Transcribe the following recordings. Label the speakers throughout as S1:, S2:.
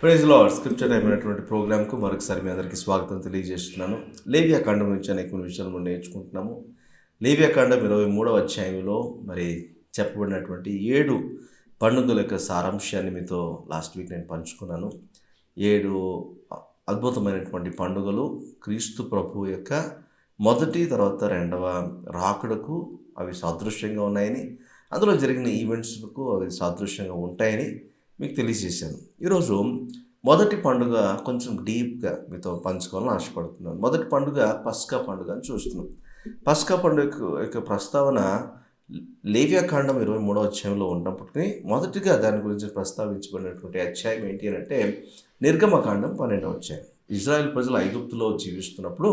S1: Praise lord. Scripture time అయినటువంటి ప్రోగ్రామ్కు మరొకసారి మీ అందరికీ స్వాగతం తెలియజేస్తున్నాను. లేవియా కాండం నుంచి అనేక విషయాలు మనం నేర్చుకుంటున్నాము. లేవియా కాండం 23వ అధ్యాయంలో మరి చెప్పబడినటువంటి 7 పండుగల యొక్క సారాంశాన్ని మీతో లాస్ట్ వీక్ నేను పంచుకున్నాను. 7 అద్భుతమైనటువంటి పండుగలు క్రీస్తు ప్రభు యొక్క మొదటి తర్వాత రెండవ రాకడకు అవి సాదృశ్యంగా ఉన్నాయని, అందులో జరిగిన ఈవెంట్స్కు అవి సాదృశ్యంగా ఉంటాయని మీకు తెలియజేశాను. ఈరోజు మొదటి పండుగ కొంచెం డీప్గా మీతో పంచుకోవాలని ఆశపడుతున్నాను. మొదటి పండుగ పస్కా పండుగ అని చూస్తున్నాం. పస్కా పండుగ యొక్క ప్రస్తావన లేవియా కాండం 23వ అధ్యాయంలో ఉన్నప్పటికీ మొదటిగా దాని గురించి ప్రస్తావించబడినటువంటి అధ్యాయం ఏంటి అని అంటే నిర్గమకాండం 12వ అధ్యాయం. ఇజ్రాయెల్ ప్రజలు ఐగుప్తులో జీవిస్తున్నప్పుడు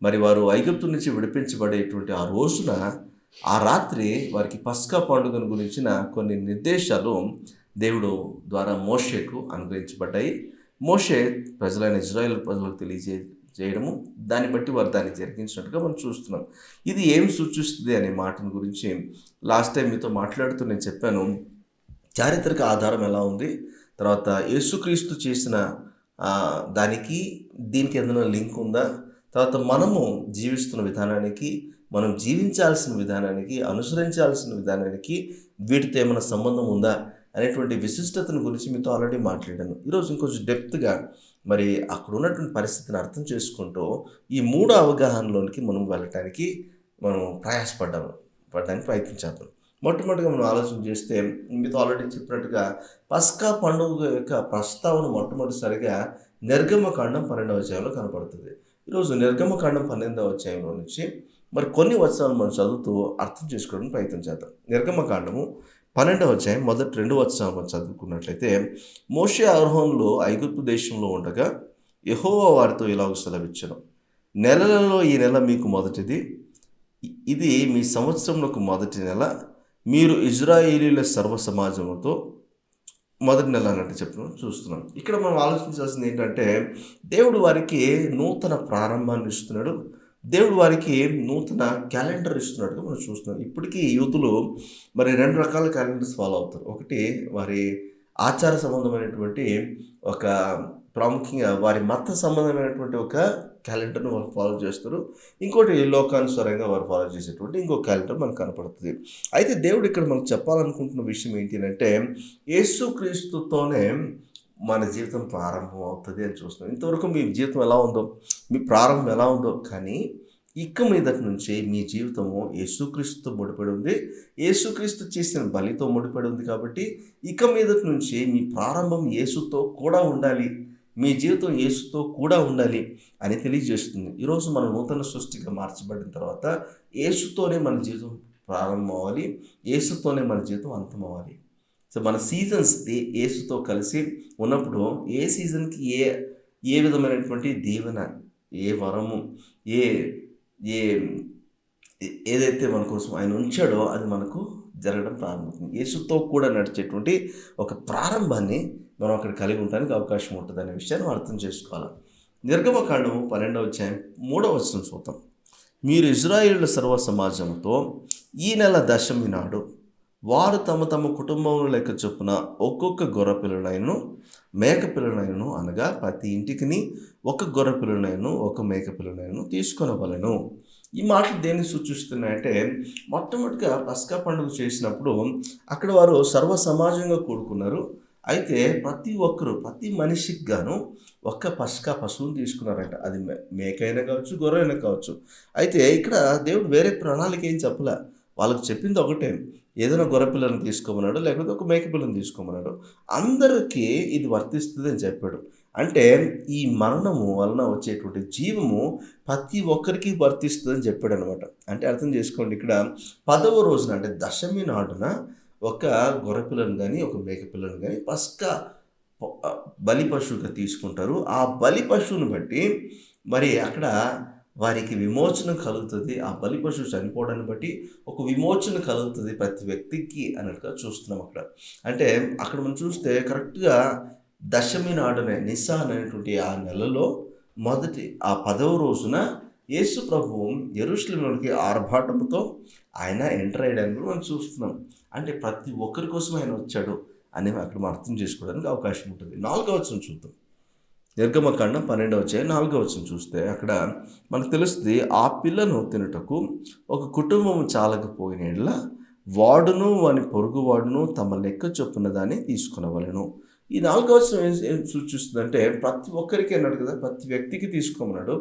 S1: మరి వారు ఐగుప్తు నుంచి విడిపించబడేటువంటి ఆ రోజున ఆ రాత్రి వారికి పస్కా పండుగను గురించిన కొన్ని నిర్దేశాలు దేవుడు ద్వారా మోషేకు అనుగ్రహించబడ్డాయి. మోషే ప్రజలైన ఇజ్రాయెల్ ప్రజలకు తెలియజేయడము, దాన్ని బట్టి వారు దాన్ని జరిగించినట్టుగా మనం చూస్తున్నాం. ఇది ఏం సూచిస్తుంది అనే మాటను గురించి లాస్ట్ టైం మీతో మాట్లాడుతూ నేను చెప్పాను. చారిత్రక ఆధారం ఎలా ఉంది, తర్వాత యేసుక్రీస్తు చేసిన దానికి దీనికి ఏదైనా లింక్ ఉందా, తర్వాత మనము జీవిస్తున్న విధానానికి, మనం జీవించాల్సిన విధానానికి, అనుసరించాల్సిన విధానానికి వీటితో ఏమైనా సంబంధం ఉందా అనేటువంటి విశిష్టతను గురించి మీతో ఆల్రెడీ మాట్లాడాను. ఈరోజు ఇంకొంచెం డెప్త్గా మరి అక్కడ ఉన్నటువంటి పరిస్థితిని అర్థం చేసుకుంటూ ఈ 3 అవగాహనలోనికి మనం వెళ్ళటానికి మనం పడడానికి ప్రయత్నించాము. మొట్టమొదటిగా మనం ఆలోచన చేస్తే మీతో ఆల్రెడీ చెప్పినట్టుగా పస్కా పండుగ యొక్క ప్రస్తావన మొట్టమొదటిసారిగా నిర్గమకాండం 12వ అధ్యాయంలో కనపడుతుంది. ఈరోజు నిర్గమకాండం 12వ అధ్యాయంలో నుంచి మరి కొన్ని వచనాలు మనం చదువుతూ అర్థం చేసుకోవడానికి ప్రయత్నం చేద్దాం. నిర్గమకాండము 12వ అధ్యాయం మొదటి 2 వచనాలు మనం చదువుకున్నట్లయితే, మోషే అహరోనులు ఐగుప్తు దేశంలో ఉండగా యెహోవా వారితో ఇలాగ సెలవిచ్చెను, నెలలలో ఈ నెల మీకు మొదటిది, ఇది మీ సంవత్సరంలోకి మొదటి నెల, మీరు ఇజ్రాయేలీల సర్వ సమాజంతో మొదటి నెల అన్నట్టు చూస్తున్నాం. ఇక్కడ మనం ఆలోచించాల్సింది ఏంటంటే దేవుడు వారికి నూతన ప్రారంభాన్ని ఇస్తున్నాడు. దేవుడు వారికి నూతన క్యాలెండర్ ఇస్తున్నట్టుగా మనం చూస్తున్నాం. ఇప్పటికీ యూతులు మరి 2 రకాల క్యాలెండర్స్ ఫాలో అవుతారు. ఒకటి వారి ఆచార సంబంధమైనటువంటి ఒక ప్రాముఖ్యంగా వారి మత సంబంధమైనటువంటి ఒక క్యాలెండర్ను వారు ఫాలో చేస్తారు. ఇంకోటి లోకానుసారంగా వారు ఫాలో చేసేటువంటి ఇంకో క్యాలెండర్ మనకు కనపడుతుంది. అయితే దేవుడు ఇక్కడ మనకు చెప్పాలనుకుంటున్న విషయం ఏంటి అంటే యేసుక్రీస్తుతోనే మన జీవితం ప్రారంభం అవుతుంది అని చూస్తున్నాం. ఇంతవరకు మీ జీవితం ఎలా ఉందో, మీ ప్రారంభం ఎలా ఉందో, కానీ ఇక మీదటి నుంచి మీ జీవితము యేసుక్రీస్తుతో ముడిపడి ఉంది. యేసుక్రీస్తు చేసిన బలితో ముడిపడి ఉంది. కాబట్టి ఇక మీదటి నుంచి మీ ప్రారంభం యేసుతో కూడా ఉండాలి, మీ జీవితం యేసుతో కూడా ఉండాలి అని తెలియజేస్తుంది. ఈరోజు మనం నూతన సృష్టిగా మార్చబడిన తర్వాత యేసుతోనే మన జీవితం ప్రారంభం అవ్వాలి, యేసుతోనే మన జీవితం అంతం అవ్వాలి. సో మన సీజన్స్ యేసుతో కలిసి ఉన్నప్పుడు ఏ సీజన్కి ఏ విధమైనటువంటి దీవెన, ఏ వరము, ఏదైతే మన కోసం ఆయన ఉంచాడో అది మనకు జరగడం ప్రారంభమవుతుంది. యేసుతో కూడా నడిచేటువంటి ఒక ప్రారంభాన్ని మనం అక్కడ కలిగి ఉండడానికి అవకాశం ఉంటుంది అనే విషయాన్ని అర్థం చేసుకోవాలి. నిర్గమకాండం 12వ అధ్యాయం 3వ వచనం చూద్దాం. మీరు ఇజ్రాయేలు సర్వ సమాజంతో ఈ నెల దశమి నాడు వారు తమ తమ కుటుంబంలో లెక్క చొప్పున ఒక్కొక్క గొర్రె పిల్లనైనను మేక పిల్లనైనను, అనగా ప్రతి ఇంటికి ఒక గొర్రె పిల్లనైనను ఒక మేక పిల్లనైనను తీసుకొనవలెను. ఈ మాటలు దేన్ని సూచిస్తున్నాయంటే మొట్టమొదటిగా పస్కా పండుగ చేసినప్పుడు అక్కడ వారు సర్వ సమాజంగా కూడుకున్నారు. అయితే ప్రతి మనిషికి గాను ఒక్క పస్కా పశువుని తీసుకున్నారంట. అది మేకైనా కావచ్చు, గొర్రె అయినా కావచ్చు. అయితే ఇక్కడ దేవుడు వేరే ప్రణాళిక ఏం చెప్పలే. వాళ్ళకి చెప్పింది ఒకటే, ఏదైనా గొర్రె పిల్లని తీసుకోమన్నాడు, లేకపోతే ఒక మేక పిల్లని తీసుకోమన్నాడు. అందరికీ ఇది వర్తిస్తుంది అని చెప్పాడు. అంటే ఈ మరణము వలన వచ్చేటువంటి జీవము ప్రతి ఒక్కరికి వర్తిస్తుంది అని చెప్పాడు అనమాట. అంటే అర్థం చేసుకోండి, ఇక్కడ 10వ రోజున అంటే దశమి నాడున ఒక గొర్రె పిల్లని కానీ ఒక మేక పిల్లని కానీ పస్కా బలి పశువుగా తీసుకుంటారు. ఆ బలి పశువుని బట్టి మరి అక్కడ వారికి విమోచన కలుగుతుంది. ఆ బలి పశువు చనిపోవడాన్ని బట్టి ఒక విమోచన కలుగుతుంది ప్రతి వ్యక్తికి అన్నట్టుగా చూస్తున్నాం అక్కడ. అంటే అక్కడ మనం చూస్తే కరెక్ట్గా దశమి నాడునే నిస్సాన్ అనేటువంటి ఆ నెలలో మొదటి ఆ 10వ రోజున యేసు ప్రభువు యెరూషలేములోనికి ఆర్భాటముతో ఆయన ఎంటర్ అయ్యడానికి మనం చూస్తున్నాం. అంటే ప్రతి ఒక్కరి కోసం ఆయన వచ్చాడు. అనేవి అక్కడ మనం అర్థం చేసుకోవడానికి అవకాశం ఉంటుంది. 4వ వచనం చూద్దాం. నిర్గమకాండం 12వ అధ్యాయం 4వ వచనం చూస్తే అక్కడ మనకు తెలుస్తుంది, ఆ పిల్లను తినుటకు ఒక కుటుంబం చాలకపోయిన యెడల వాడును వాని పొరుగువాడును తమ లెక్క చొప్పున దాన్ని తీసుకొనవలెను. ఈ 4వ వచనం ఏం సూచిస్తుందంటే ప్రతి ఒక్కరికి అన్నాడు కదా, ప్రతి వ్యక్తికి తీసుకోమన్నాడు.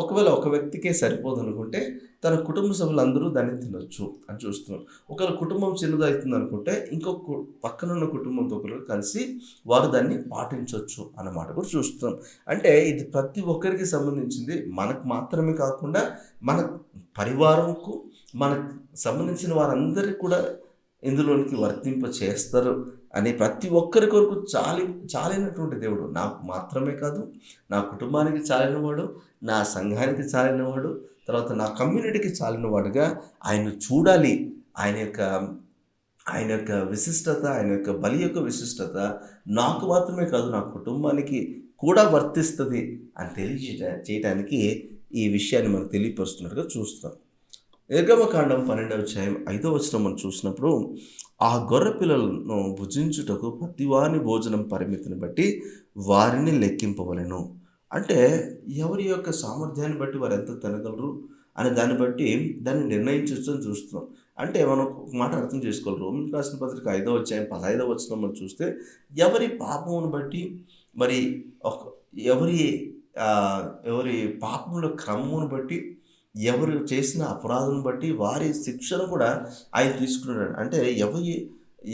S1: ఒకవేళ ఒక వ్యక్తికే సరిపోదు అనుకుంటే తన కుటుంబ సభ్యులందరూ దాన్ని తినొచ్చు అని చూస్తున్నాం. ఒకవేళ కుటుంబం చిన్నదవుతుంది అనుకుంటే ఇంకొక పక్కనున్న కుటుంబంతో ఒకరు కలిసి వారు దాన్ని పాటించవచ్చు అన్నమాట కూడా చూస్తున్నాం. అంటే ఇది ప్రతి ఒక్కరికి సంబంధించింది. మనకు మాత్రమే కాకుండా మన పరివారంకు, మనకు సంబంధించిన వారందరికీ కూడా ఇందులోనికి వర్తింప చేస్తారు అని ప్రతి ఒక్కరి కొరకు చాలినటువంటి దేవుడు. నాకు మాత్రమే కాదు, నా కుటుంబానికి చాలినవాడు, నా సంఘానికి చాలినవాడు, తర్వాత నా కమ్యూనిటీకి చాలినవాడుగా ఆయన చూడాలి. ఆయన యొక్క విశిష్టత, ఆయన యొక్క బలి యొక్క విశిష్టత నాకు మాత్రమే కాదు, నా కుటుంబానికి కూడా వర్తిస్తుంది అని చేయడానికి ఈ విషయాన్ని మనకు తెలియపరుస్తున్నట్టుగా చూస్తాం. నిర్గమకాండం 12వ అధ్యాయం 5వ వచనం మనం చూసినప్పుడు, ఆ గొర్రె పిల్లలను భుజించుటకు ప్రతివాని భోజనం పరిమితిని బట్టి వారిని లెక్కింపవలెను. అంటే ఎవరి యొక్క సామర్థ్యాన్ని బట్టి వారు ఎంత తినగలరు అనే దాన్ని బట్టి దాన్ని నిర్ణయించవచ్చు అని చూస్తున్నాం. అంటే మనం ఒక మాట అర్థం చేసుకోవాలి. రోమన్ రాసిన పత్రిక 5వ అధ్యాయం 15వ వచనం మనం చూస్తే, ఎవరి పాపమును బట్టి మరి ఎవరి పాపముల క్రమమును బట్టి, ఎవరు చేసిన అపరాధం బట్టి వారి శిక్షను కూడా ఆయన తీసుకున్నాడు. అంటే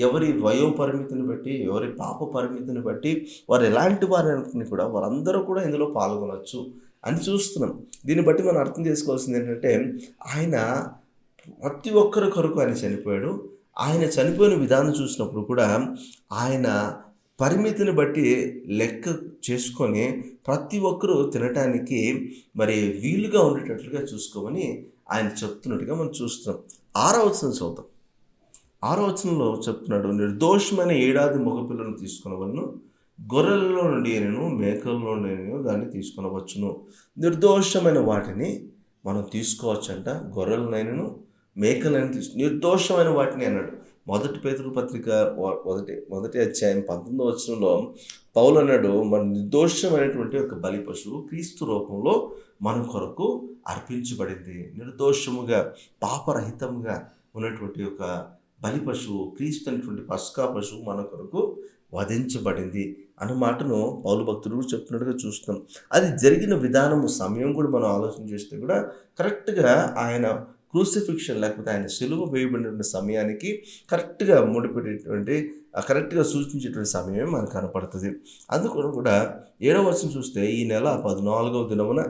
S1: ఎవరి వయో పరిమితిని బట్టి, ఎవరి పాప పరిమితిని బట్టి వారు ఎలాంటి వారిని కూడా వారందరూ కూడా ఇందులో పాల్గొనవచ్చు అని చూస్తున్నాం. దీన్ని బట్టి మనం అర్థం చేసుకోవాల్సింది ఏంటంటే, ఆయన ప్రతి ఒక్కరి కొరకు ఆయన చనిపోయాడు. ఆయన చనిపోయిన విధానం చూసినప్పుడు కూడా ఆయన పరిమితిని బట్టి లెక్క చేసుకొని ప్రతి ఒక్కరూ తినటానికి మరి వీలుగా ఉండేటట్లుగా చూసుకోమని ఆయన చెప్తున్నట్టుగా మనం చూస్తున్నాం. 6వ వచనం చదువుతాం. 6వ వచనంలో చెప్తున్నాడు, నిర్దోషమైన ఏడాది మగపిల్లను తీసుకునవలను, గొర్రెలలో నుండి నేను మేకలలో నేను దాన్ని తీసుకునవచ్చును. నిర్దోషమైన వాటిని మనం తీసుకోవచ్చంట. గొర్రెలనైనను మేకలను నిర్దోషమైన వాటిని అన్నాడు. 1 పేతురు పత్రిక 1వ అధ్యాయం 19వ వచనంలో పౌలు అన్నాడు, మన నిర్దోషమైనటువంటి ఒక బలి పశువు క్రీస్తు రూపంలో మన కొరకు అర్పించబడింది. నిర్దోషముగా పాపరహితంగా ఉన్నటువంటి ఒక బలి పశువు, క్రీస్తు అనేటువంటి పస్కా పశువు మన కొరకు వధించబడింది అన్న మాటను పౌలు భక్తుడు చెప్తున్నట్టుగా చూస్తాం. అది జరిగిన విధానము, సమయం కూడా మనం ఆలోచన చేస్తే కూడా కరెక్ట్గా ఆయన క్రూసిఫిక్షన్ లేకపోతే ఆయన సిలువ వేయబడినటువంటి సమయానికి కరెక్ట్గా ముడిపెట్టేటువంటి, కరెక్ట్గా సూచించేటువంటి సమయమే మనకు కనపడుతుంది. అందుకు కూడా 7వ వచనం చూస్తే, ఈ నెల 14వ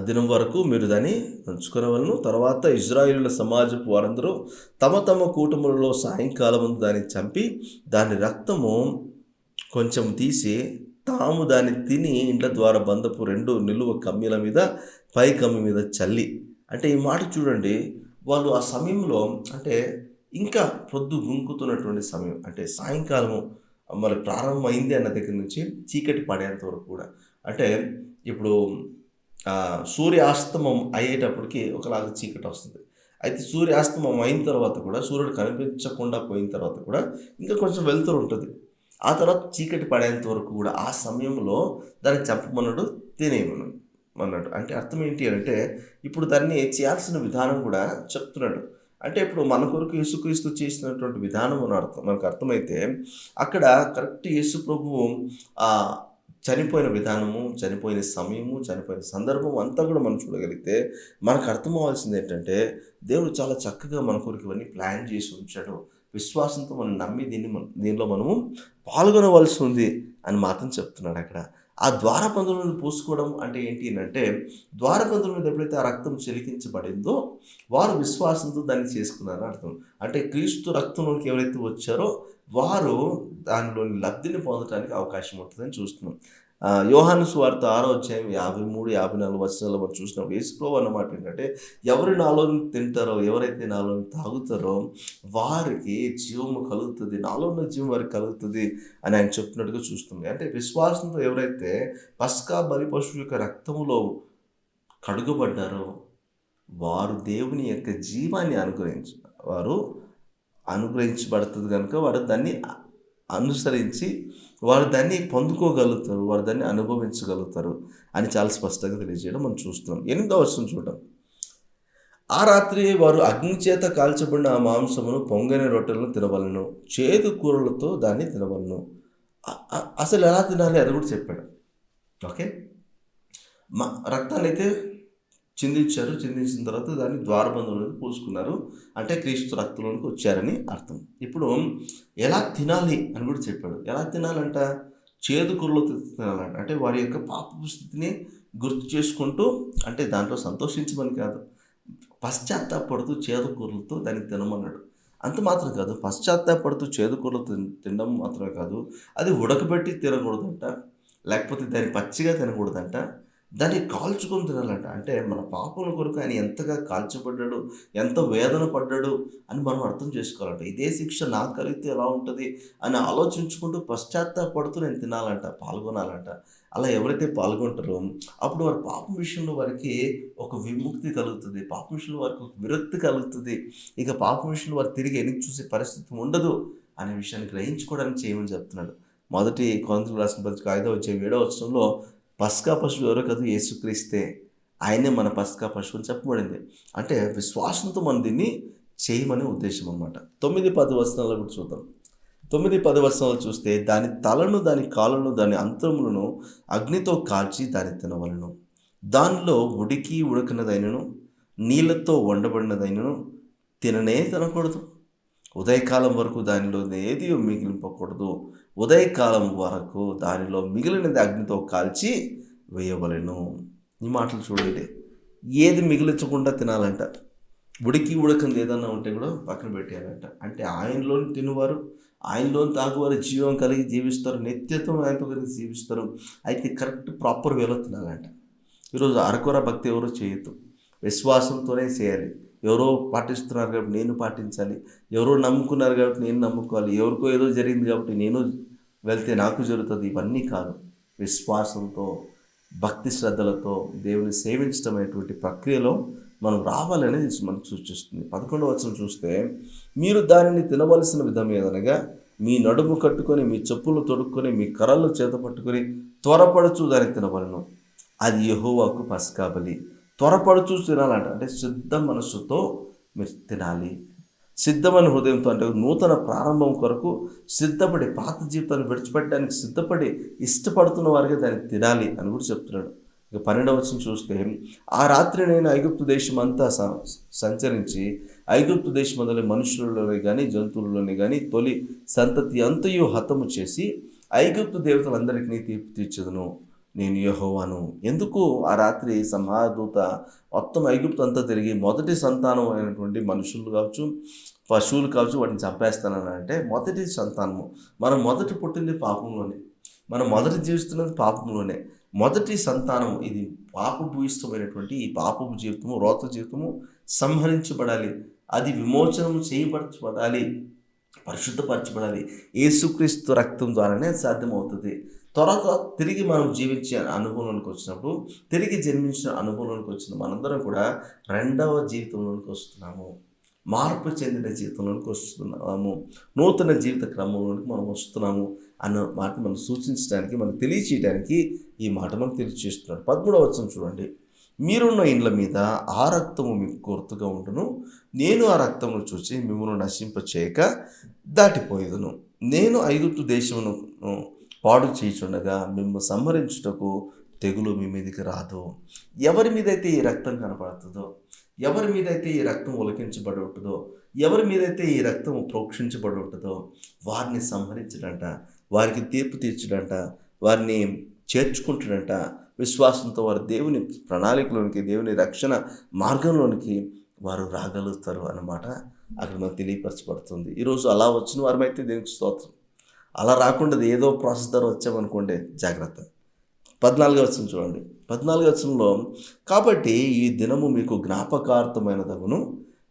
S1: దినం వరకు మీరు దాన్ని ఉంచుకునవలను. తర్వాత ఇజ్రాయేలుల సమాజపు వారందరూ తమ తమ కూటములలో సాయంకాలం ముందు దాన్ని చంపి దాని రక్తము కొంచెం తీసి తాము దాన్ని తిని ఇండ్ల ద్వారా బంధపు 2 నిలువ కమ్మీల మీద పై కమ్మి మీద చల్లి. అంటే ఈ మాట చూడండి, వాళ్ళు ఆ సమయంలో అంటే ఇంకా పొద్దు గుంకుతున్నటువంటి సమయం, అంటే సాయంకాలము మరి ప్రారంభమైంది అన్న దగ్గర నుంచి చీకటి పడేంత వరకు కూడా, అంటే ఇప్పుడు సూర్యాస్తమం అయ్యేటప్పటికి ఒకలాగా చీకటి వస్తుంది. అయితే సూర్యాస్తమం అయిన తర్వాత కూడా, సూర్యుడు కనిపించకుండా పోయిన తర్వాత కూడా ఇంకా కొంచెం వెలుతురు ఉంటుంది. ఆ తర్వాత చీకటి పడేంత వరకు కూడా ఆ సమయంలో దాన్ని చెప్పమన్నాడు, తినేయమన్నాడు. అంటే అర్థం ఏంటి అంటే, ఇప్పుడు దాన్ని చేయాల్సిన విధానం కూడా చెప్తున్నాడు. అంటే ఇప్పుడు మన కొరకు యేసుక్రీస్తు చేసినటువంటి విధానం మనకు అర్థమైతే, అక్కడ కరెక్ట్ యేసు ప్రభువు చనిపోయిన విధానము, చనిపోయిన సమయము, చనిపోయిన సందర్భం అంతా కూడా మనం చూడగలిగితే మనకు అర్థం అవ్వాల్సింది ఏంటంటే, దేవుడు చాలా చక్కగా మన కొరకు ఇవన్నీ ప్లాన్ చేసి ఉంచాడు. విశ్వాసంతో మనం నమ్మి దీనిలో మనము పాల్గొనవలసి ఉంది అని మాత్రం చెప్తున్నాడు అక్కడ. ఆ ద్వారబంధుల మీద పూసుకోవడం అంటే ఏంటి అంటే, ద్వారబంధుల మీద ఎప్పుడైతే ఆ రక్తం చిలికించబడిందో వారు విశ్వాసంతో దాన్ని చేసుకున్నారని అర్థం. అంటే క్రీస్తు రక్తంలోకి ఎవరైతే వచ్చారో వారు దానిలోని లబ్ధిని పొందడానికి అవకాశం ఉంటుందని చూస్తున్నాం. యోహాను సువార్త 6వ అధ్యాయం 53, 54 వచనాల్లో మనం చూసినప్పుడు యేసుప్రభువు అన్నమాట ఏంటంటే, ఎవరు నాలో తింటారో, ఎవరైతే నాలో తాగుతారో వారికి జీవము కలుగుతుంది, నాలో ఉన్న జీవం వారికి కలుగుతుంది అని ఆయన చెప్తున్నట్టుగా చూస్తుంది. అంటే విశ్వాసంతో ఎవరైతే పస్కా బలి పశువు యొక్క రక్తములో కడుగబడ్డారో వారు దేవుని యొక్క జీవాన్ని వారు అనుగ్రహించబడుతుంది కనుక వారు దాన్ని అనుసరించి వారు దాన్ని పొందుకోగలుగుతారు, వారు దాన్ని అనుభవించగలుగుతారు అని చాలా స్పష్టంగా తెలియజేయడం మనం చూస్తున్నాం. 8వ వచనం చూద్దాం. ఆ రాత్రి వారు అగ్ని చేత కాల్చబడిన ఆ మాంసమును పొంగని రొట్టెలను తినవలను, చేదు కూరలతో దాన్ని తినవలను. అసలు ఎలా తినాలి అది కూడా చెప్పాడు. ఓకే, రక్తాన్ని అయితే చిందించారు, చిందించిన తర్వాత దాన్ని ద్వారబంధంలోకి పూసుకున్నారు, అంటే క్రీస్తు రక్తంలోనికి వచ్చారని అర్థం. ఇప్పుడు ఎలా తినాలి అని కూడా చెప్పాడు. ఎలా తినాలంట? చేదు కూరలతో తినాలంట. అంటే వారి యొక్క పాపపు స్థితిని గుర్తు చేసుకుంటూ, అంటే దాంట్లో సంతోషించమని కాదు, పశ్చాత్తాపడుతూ చేదు కూరలతో దాన్ని తినమన్నాడు. అంత మాత్రం కాదు, పశ్చాత్తాపడుతూ చేదు కూరలు తినడం మాత్రమే కాదు, అది ఉడకబెట్టి తినకూడదంట, లేకపోతే దాన్ని పచ్చిగా తినకూడదంట, దాన్ని కాల్చుకొని తినాలంట. అంటే మన పాపల కొరకు ఆయన ఎంతగా కాల్చబడ్డాడు, ఎంత వేదన పడ్డాడు అని మనం అర్థం చేసుకోవాలంట. ఇదే శిక్ష నాకు కలిగితే ఎలా ఉంటుంది అని ఆలోచించుకుంటూ పశ్చాత్తాపడుతూ నేను తినాలంట, పాల్గొనాలంట. అలా ఎవరైతే పాల్గొంటారో అప్పుడు వారి పాపం విషయంలో వారికి ఒక విముక్తి కలుగుతుంది, పాపం విషయంలో వారికి ఒక విరక్తి కలుగుతుంది. ఇక పాపం విషయంలో వారు తిరిగి వెనక్కి చూసే పరిస్థితి ఉండదు అనే విషయాన్ని గ్రహించుకోవడానికి చేయమని చెప్తున్నాడు. మొదటి కొరింథీయులకు రాసిన పత్రిక 5వ అధ్యాయం 7వ వచనంలో పస్కా పశువు ఎవరో కాదు, యేసుక్రీస్తే, ఆయనే మన పస్కా పశువు అని చెప్పబడింది. అంటే విశ్వాసంతో మనం దీన్ని చేయమనే ఉద్దేశం అనమాట. 9-10 వచనాల్లో కూడా చూద్దాం. 9-10 వచనాలు చూస్తే, దాని తలను, దాని కాళ్ళను, దాని అంతములను అగ్నితో కాల్చి దాన్ని తినవలను. దానిలో ఉడకనదైనను నీళ్ళతో వండబడినదైనను తినకూడదు. ఉదయకాలం వరకు దానిలో ఏది మిగిలింపకూడదు. ఉదయకాలం వరకు దానిలో మిగిలినది అగ్నితో కాల్చి వేయవలెను. ఈ మాటలు చూడండి, ఏది మిగిలించకుండా తినాలంట. ఉడకంది ఏదన్నా ఉంటే కూడా పక్కన పెట్టేయాలంట. అంటే ఆయనలోని తినువారు, ఆయనలోని తాగువారు జీవం కలిగి జీవిస్తారు, నిత్యత్వం ఆయనతో కలిగి జీవిస్తారు. అయితే కరెక్ట్ ప్రాపర్ వేలో తినాలంట. ఈరోజు అరకొర భక్తి ఎవరో చేయొద్దు, విశ్వాసంతోనే చేయాలి. ఎవరో పాటిస్తున్నారు కాబట్టి నేను పాటించాలి, ఎవరో నమ్ముకున్నారు కాబట్టి నేను నమ్ముకోవాలి, ఎవరికో ఏదో జరిగింది కాబట్టి నేను వెళ్తే నాకు జరుగుతుంది, ఇవన్నీ కాదు. విశ్వాసంతో, భక్తి శ్రద్ధలతో దేవుని సేవించడమైనటువంటి ప్రక్రియలో మనం రావాలనేది మనకు సూచిస్తుంది. 11వ వచనం చూస్తే, మీరు దానిని తినవలసిన విధం ఏదనగా మీ నడుము కట్టుకొని, మీ చెప్పులు తొడుక్కొని, మీ కర్రలు చేత పట్టుకొని త్వరపడుచు దాన్ని తినవలను. అది యెహోవాకు పస్కా బలి. త్వరపడుచు తినాలంట. అంటే సిద్ధ మనస్సుతో మీరు తినాలి, సిద్ధమైన హృదయంతో, అంటే నూతన ప్రారంభం కొరకు సిద్ధపడి, పాత జీవితాన్ని విడిచిపెట్టడానికి సిద్ధపడి ఇష్టపడుతున్న వారికి దాన్ని తినాలి అని కూడా చెప్తున్నాడు. ఇక 12వ వచనం చూస్తే, ఆ రాత్రి నేను ఐగుప్తు దేశం అంతా సంచరించి ఐగుప్తు దేశం అందులో మనుషులలోనే కానీ జంతువులలోనే కానీ తొలి సంతతి అంతయు హతము చేసి ఐగుప్తు దేవతలందరికీ తీర్పు తీర్చదును, నేను యెహోవాను. ఎందుకు ఆ రాత్రి సంహారదూత మొత్తం ఐగుప్తు అంతా తిరిగి మొదటి సంతానం అయినటువంటి మనుషులు కావచ్చు, పశువులు కావచ్చు, వాటిని చంపేస్తానని. అంటే మొదటి సంతానము, మనం మొదటి పుట్టింది పాపంలోనే, మనం మొదటి జీవిస్తున్నది పాపంలోనే. మొదటి సంతానం ఇది పాపపు ఇష్టమైనటువంటి ఈ పాపపు జీవితము, రోత జీవితము సంహరించబడాలి, అది విమోచనం చేయబడబడాలి, పరిశుద్ధపరచబడాలి. యేసుక్రీస్తు రక్తం ద్వారానే సాధ్యమవుతుంది. త్వరగా తిరిగి మనం జీవించే అనుభవంలోనికి వచ్చినప్పుడు, తిరిగి జన్మించిన అనుభవంలోనికి వచ్చిన మనందరం కూడా రెండవ జీవితంలోనికి వస్తున్నాము, మార్పు చెందిన జీవితంలోనికి వస్తున్నాము, నూతన జీవిత క్రమంలోనికి మనం వస్తున్నాము అన్న మాట మనం సూచించడానికి, మనం తెలియచేయడానికి ఈ మాట మనం తెలియచేస్తున్నాడు. 13వ వచనం చూడండి, మీరున్న ఇండ్ల మీద ఆ రక్తము మీకు గుర్తుగా ఉండును, నేను ఆ రక్తమును చూసి మిమ్మల్ని నశింప చేయక దాటిపోయేదును. నేను ఐగుప్తు దేశమును పాడు చేయుచుండగా మిమ్మల్ని సంహరించుటకు తెగులు మీ మీదకి రాదు. ఎవరి మీదైతే ఈ రక్తం కనపడుతుందో, ఎవరి మీదైతే ఈ రక్తం ఉలకించబడి ఉంటుందో, ఎవరి మీదైతే ఈ రక్తం ప్రోక్షించబడి ఉంటుందో వారిని సంహరించడంట, వారికి తీర్పు తీర్చడంట, వారిని చేర్చుకుంటాడంట. విశ్వాసంతో వారు దేవుని ప్రణాళికలోనికి, దేవుని రక్షణ మార్గంలోనికి వారు రాగలుగుతారు అన్నమాట అక్కడ మనకు తెలియపరచబడుతుంది. ఈరోజు అలా వచ్చిన వారమైతే దేవునికి స్తోత్రం. అలా రాకుండా ఏదో ప్రాసెస్ ద్వారా వచ్చామనుకోండి, జాగ్రత్త. 14వ వచనం చూడండి. 14వ వచనంలో, కాబట్టి ఈ దినము మీకు జ్ఞాపకార్థమైనదగును,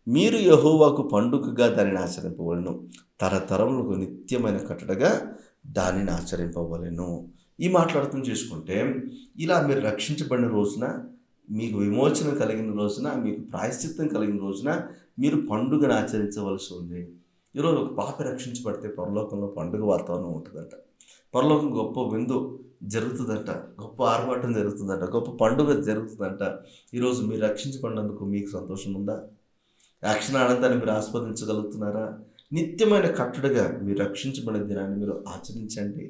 S1: మీరు యెహోవాకు పండుగగా దానిని ఆచరింపవలెను, తరతరములకు నిత్యమైన కట్టడగా దానిని ఆచరింపవలెను. ఈ మాట్లాడుతూ చేసుకుంటే, ఇలా మీరు రక్షించబడిన రోజున, మీకు విమోచన కలిగిన రోజున, మీకు ప్రాయశ్చిత్తం కలిగిన రోజున మీరు పండుగను ఆచరించవలసి ఉంది. ఈరోజు ఒక పాప రక్షించబడితే పరలోకంలో పండుగ వాతావరణం ఉంటుందంట. పరలోకం గొప్ప విందు జరుగుతుందంట, గొప్ప ఆర్భాటం జరుగుతుందంట, గొప్ప పండుగ జరుగుతుందంట. ఈరోజు మీరు రక్షించబడినందుకు మీకు సంతోషం ఉందా? రక్షణ ఆనందాన్ని మీరు ఆస్వాదించగలుగుతున్నారా? నిత్యమైన కట్టడిగా మీరు రక్షించబడిన దినాన్ని మీరు ఆచరించండి.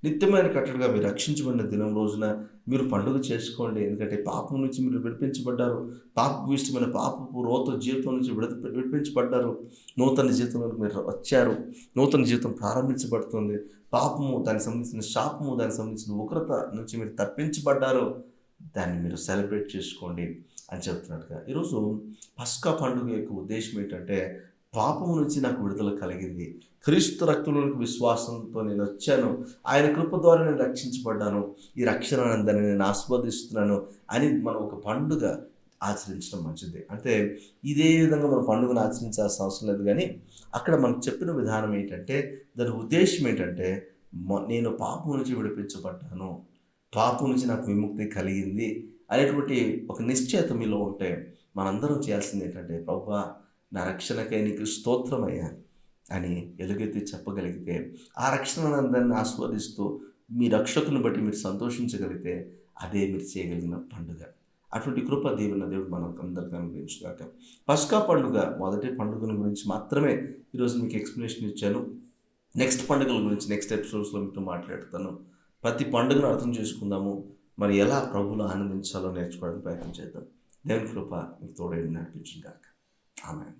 S1: నిత్యమైన కట్టడిగా మీరు రక్షించబడిన దినం రోజున మీరు పండుగ చేసుకోండి. ఎందుకంటే పాపం నుంచి మీరు విడిపించబడ్డారు. పాపపు ఇష్టమైన పాపపు రోత జీవితం నుంచి విడిపించబడ్డారు. నూతన జీవితంలోకి మీరు వచ్చారు. నూతన జీవితం ప్రారంభించబడుతుంది. పాపము, దానికి సంబంధించిన శాపము, దానికి సంబంధించిన ఉగ్రత నుంచి మీరు తప్పించబడ్డారు. దాన్ని మీరు సెలబ్రేట్ చేసుకోండి అని చెప్తున్నట్టుగా ఈరోజు పస్కా పండుగ యొక్క ఉద్దేశం ఏంటంటే, పాపము నుంచి నాకు విడుదల కలిగింది, క్రీస్తు రక్తంలోనికి విశ్వాసంతో నేను వచ్చాను, ఆయన కృప ద్వారా నేను రక్షించబడ్డాను, ఈ రక్షణ ఆనందాన్ని నేను ఆస్వాదిస్తున్నాను అని మనం ఒక పండుగ ఆచరించడం మంచిది. అంటే ఇదే విధంగా మనం పండుగను ఆచరించాల్సిన అవసరం లేదు, కానీ అక్కడ మనకు చెప్పిన విధానం ఏంటంటే, దాని ఉద్దేశం ఏంటంటే, నేను పాపం నుంచి విడిపించబడ్డాను, పాపం నుంచి నాకు విముక్తి కలిగింది అనేటువంటి ఒక నిశ్చయత మీలో ఉంటే మనందరం చేయాల్సింది ఏంటంటే, ప్రభువా నా రక్షణకై నీకు స్తోత్రమయ్యా అని ఎలుగెత్తి చెప్పగలిగితే, ఆ రక్షణ ఆనందాన్ని ఆస్వాదిస్తూ మీ రక్షకుని బట్టి మీరు సంతోషించగలిగితే అదే మీరు చేయగలిగిన పండుగ. అటువంటి కృప దీవెన దేవుడు మనకు అందరికీ అనుగ్రహించుగాక. పస్కా పండుగ మొదటి పండుగల గురించి మాత్రమే ఈరోజు మీకు ఎక్స్ప్లెనేషన్ ఇచ్చాను. నెక్స్ట్ పండుగల గురించి నెక్స్ట్ ఎపిసోడ్స్లో మీతో మాట్లాడుతాను. ప్రతి పండుగను అర్థం చేసుకుందాము, మరి ఎలా ప్రభువులో ఆనందించాలో నేర్చుకోవడానికి ప్రయత్నం చేద్దాం. దేవుని కృప మీకు తోడై నడిపించుగాక. ఆమేన్.